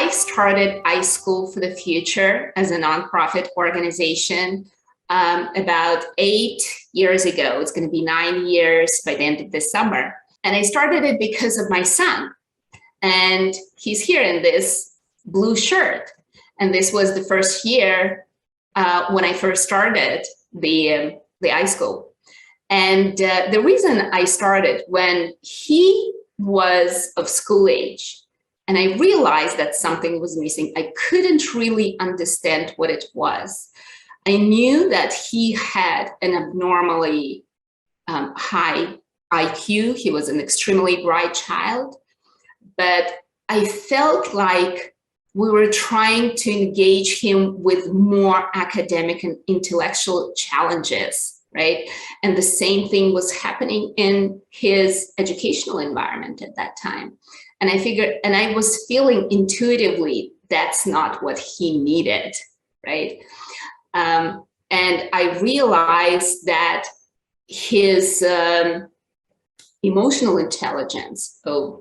I started iSchool for the Future as a nonprofit organization about 8 years ago. It's going to be 9 years by the end of this summer. And I started it because of my son. And he's here in this blue shirt. And this was the first year when I first started the iSchool. And the reason I started when he was of school age, and I realized that something was missing. I couldn't really understand what it was. I knew that he had an abnormally high IQ. He was an extremely bright child, but I felt like we were trying to engage him with more academic and intellectual challenges, right? And the same thing was happening in his educational environment at that time. And I figured, and I was feeling intuitively that's not what he needed, right? And I realized that his emotional intelligence,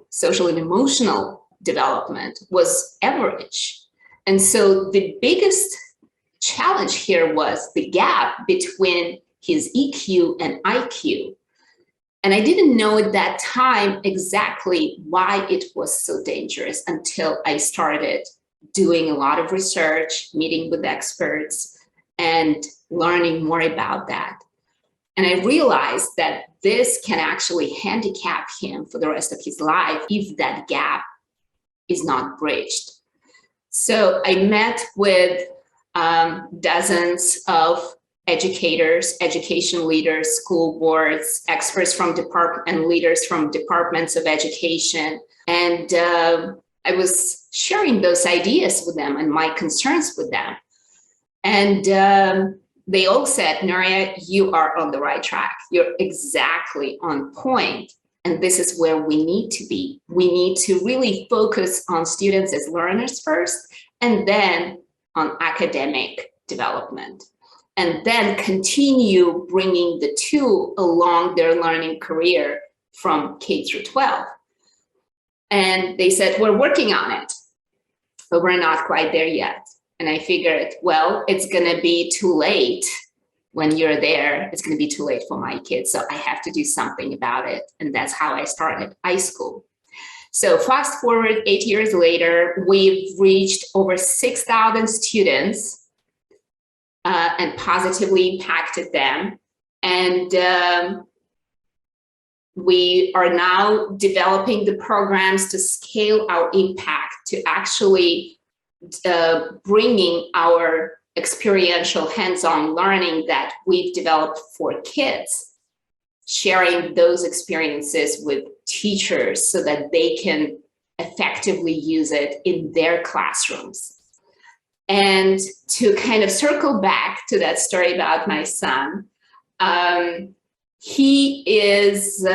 social and emotional development was average. And so the biggest challenge here was the gap between his EQ and IQ. And I didn't know at that time exactly why it was so dangerous until I started doing a lot of research, meeting with experts, and learning more about that. And I realized that this can actually handicap him for the rest of his life if that gap is not bridged. So I met with dozens of educators, education leaders, school boards, experts from and leaders from departments of education. And I was sharing those ideas with them and my concerns with them. And they all said, Nuria, you are on the right track. You're exactly on point. And this is where we need to be. We need to really focus on students as learners first, and then on academic development. And then continue bringing the two along their learning career from K through 12. And they said, we're working on it, but we're not quite there yet. And I figured, well, it's gonna be too late when you're there. It's gonna be too late for my kids, so I have to do something about it. And that's how I started iSchool. So fast forward 8 years later, we've reached over 6,000 students and positively impacted them. And we are now developing the programs to scale our impact, to actually bringing our experiential hands-on learning that we've developed for kids, sharing those experiences with teachers so that they can effectively use it in their classrooms. And to kind of circle back to that story about my son, he is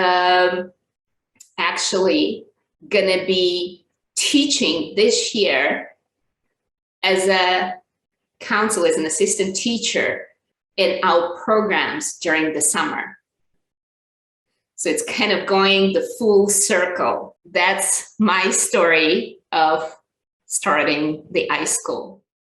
actually gonna be teaching this year as a counselor, as an assistant teacher in our programs during the summer. So it's kind of going the full circle. That's my story of starting the iSchool.